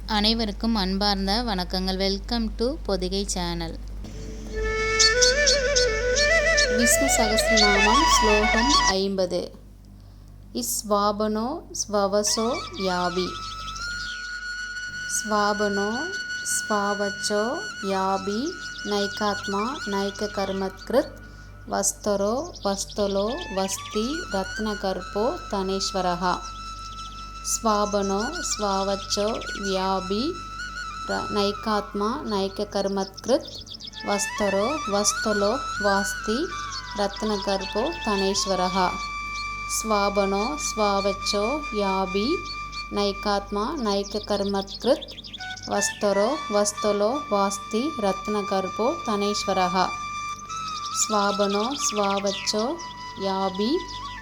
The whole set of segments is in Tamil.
அனைவருக்கும் அன்பார்ந்த வணக்கங்கள். Welcome to Podhigai channel. Vishnu Sahasranamam ஸ்லோகம் 50. ஸ்வாபனோ ஸ்வவசோ யாபி. ஸ்வாபனோ ஸ்வாவச்சோ யாபி நைகாத்மா நைககர்மத்கிருத் வஸ்தரோ வஸ்தலோ வஸ்தி ரத்னகர்ப்போ தனேஸ்வரः. ஸ்வாபனோ ஸ்வாவச்சோ வியாபி நைகாத்மா நைககர்மத்கிருத் வஸ்தரோ வஸ்தலோ வாஸ்தி ரத்னகர்ப்போ தனேஸ்வரः. ஸ்வாபனோ ஸ்வாவச்சோ யாபி நைகாத்மா நைககர்மத்கிருத் வஸ்தரோ வஸ்தலோ வாஸ்தி ரத்னகர்ப்போ தனேஸ்வரः. ஸ்வாபனோ ஸ்வாவச்சோ யாபி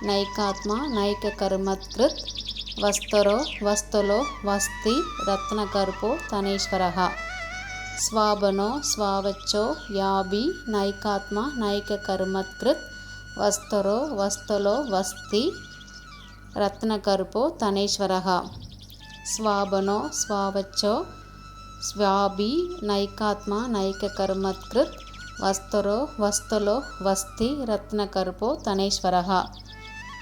நைகாத்மா நைககர்மத்கிருத் வஸ்தரோ வஸ்தலோ வஸ்தி ரத்னகர்ப்போ தனேஸ்வரः. ஸ்வாபனோ ஸ்வாவச்சோ யாபி நைகாத்மா நைககர்மத்கிருத் வஸ்தரோ வஸ்தலோ வஸ்தி ரத்னகர்ப்போ தனேஸ்வரः. ஸ்வாபனோ ஸ்வாவச்சோ ஸ்வாபி நைகாத்மா நைககர்மத்கிருத் வஸ்தரோ வஸ்தலோ வஸ்தி ரத்னகர்ப்போ தனேஸ்வரः.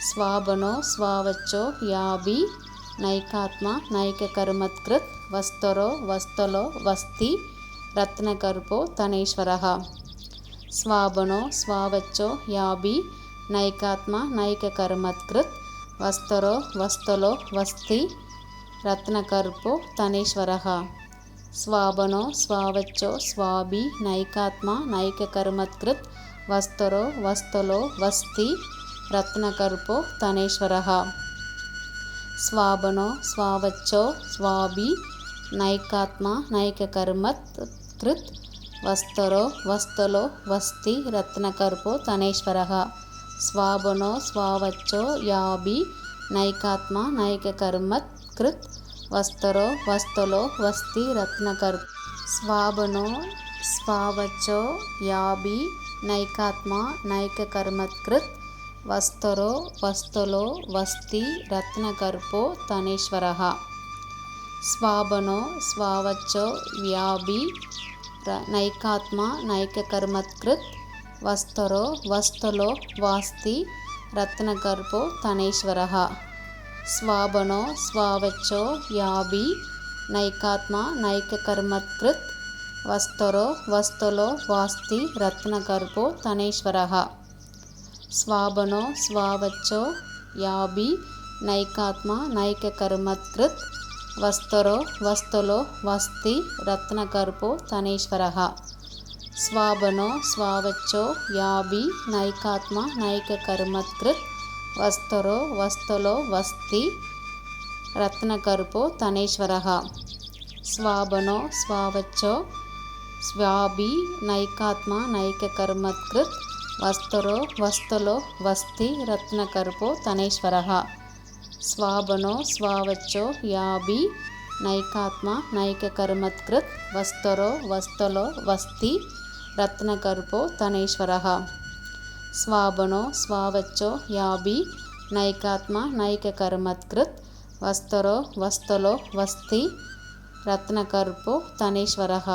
ஸ்வாபனோ ஸ்வாவச்சோ யாபி நைகாத்மா நைககர்மத்கிருத் வஸ்தரோ வஸ்தலோ வஸ்தி ரத்னகர்ப்போ தனேஸ்வரः. ஸ்வாபனோ ஸ்வாவச்சோ யாபி நைகாத்மா நைககர்மத்கிருத் வஸ்தரோ வஸ்தலோ வஸ்தி ரத்னகர்ப்போ தனேஸ்வரः. ஸ்வாபனோ ஸ்வாவச்சோ ஸ்வாபி நைகாத்மா நைககர்மத்கிருத் வஸ்தரோ வஸ்தலோ வஸ்தி ரத்னகர்ப்போ தனேஸ்வரः. ஸ்வாபனோ ஸ்வாவச்சோ ஸ்வாபி நைகாத்மா நைககர்மத்கிருத் வஸ்தரோ வஸ்தலோ வஸ்தி ரத்னகர்ப்போ தனேஸ்வரः. ஸ்வாபனோ ஸ்வாவச்சோ யாபி நைகாத்மா நைககர்மத்கிருத் வஸ்தரோ வஸ்தலோ வஸ்தி ரத்னகர்ப்போ. ஸ்வாபனோ ஸ்வாவச்சோ யாபி நைகாத்மா நைககர்மத்கிருத் வஸ்தரோ வஸ்தலோ வஸ்தி ரத்னகர்ப்போ தனேஸ்வரः. ஸ்வாபனோ ஸ்வாவச்சோ வியாபி நைகாத்மா நைககர்மத்கிருத் வஸ்தரோ வஸ்தலோ வாஸ்தி ரத்னகர்ப்போ தனேஸ்வரः. ஸ்வாபனோ ஸ்வாவச்சோ யாபி நைகாத்மா நைககர்மத்கிருத் வஸ்தரோ வஸ்தலோ வாஸ்தி ரத்னகர்ப்போ தனேஸ்வரः. ஸ்வாபனோ ஸ்வாவச்சோ யாபி நைகாத்மா நைககர்மத்கிருத் வஸ்தரோ வஸ்தலோ வஸ்தி ரத்னகர்ப்போ தனேஸ்வரः. ஸ்வாபனோ ஸ்வாவச்சோ யாபி நைகாத்மா நைககர்மத்கிருத் வஸ்தரோ வஸ்தலோ வஸ்தி ரத்னகர்ப்போ தனேஸ்வரः. ஸ்வாபனோ ஸ்வாவச்சோ ஸ்வாபி நைகாத்மா நைககர்மத்கிருத் வஸ்தரோ வஸ்தலோ வஸ்தி ரத்னகர்ப்போ தனேஸ்வரः. ஸ்வாபனோ ஸ்வாவச்சோ யாபி நைகாத்மா நைககர்மத்கிருத் வஸ்தரோ வஸ்தலோ வஸ்தி ரத்னகர்ப்போ தனேஸ்வரः. ஸ்வாபனோ ஸ்வாவச்சோ யாபி நைகாத்மா நைககர்மத்கிருத் வஸ்தரோ வஸ்தலோ வஸ்தி ரத்னகர்ப்போ தனேஸ்வரः.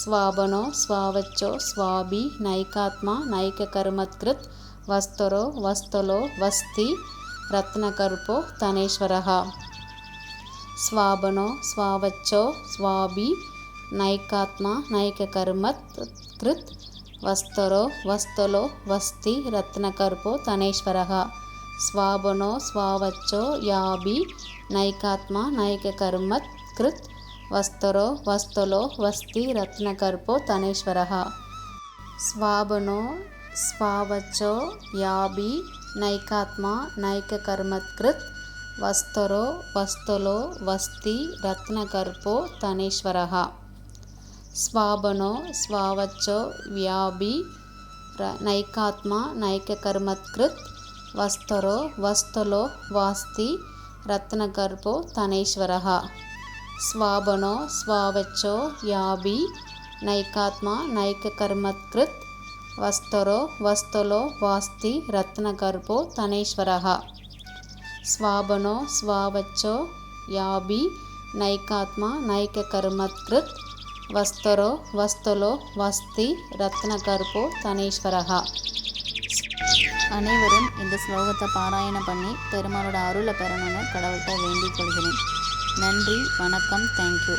ஸ்வாபனோ ஸ்வாவச்சோ ஸ்வாபி நைகாத்மா நைககர்மத்கிருத் வஸ்தரோ வஸ்தலோ வஸ்தி ரத்னகர்ப்போ தனேஸ்வரः. ஸ்வாபனோ ஸ்வாவச்சோ ஸ்வாபி நைகாத்மா நைககர்மத்கிருத் வஸ்தரோ வஸ்தலோ வஸ்தி ரத்னகர்ப்போ தனேஸ்வரः. ஸ்வாபனோ ஸ்வாவச்சோ யாபி நைகாத்மா நைககர்மத்கிருத் வஸ்தரோ வஸ்தலோ வஸ்தி ரத்னகர்ப்போ தனேஸ்வரः. ஸ்வாபனோ ஸ்வாவச்சோ யாபி நைகாத்மா நைககர்மத்கிருத் வஸ்தரோ வஸ்தலோ வஸ்தி ரத்னகர்ப்போ தனேஸ்வரः. ஸ்வாபனோ ஸ்வாவச்சோ வியாபி நைகாத்மா நைககர்மத்கிருத் வஸ்தரோ வஸ்தலோ வாஸ்தி ரத்னகர்ப்போ தனேஸ்வரः. ஸ்வாபனோ ஸ்வாவச்சோ யாபி நைகாத்மா நைககர்மத்கிருத் வஸ்தரோ வஸ்தலோ வாஸ்தி ரத்னகர்ப்போ தனேஸ்வரः. ஸ்வாபனோ ஸ்வாவச்சோ யாபி நைகாத்மா நைக கர்மத்கிருத் வஸ்தரோ வஸ்தலோ வஸ்தி ரத்னகர்போ தனேஸ்வரகா. அனைவரும் இந்த ஸ்லோகத்தை பாராயணம் பண்ணி பெருமாளோட அருளை பெறணும்னு கடவுள்கிட்ட வேண்டிக் கொள்கிறேன். நன்றி, வணக்கம், தேங்க்யூ.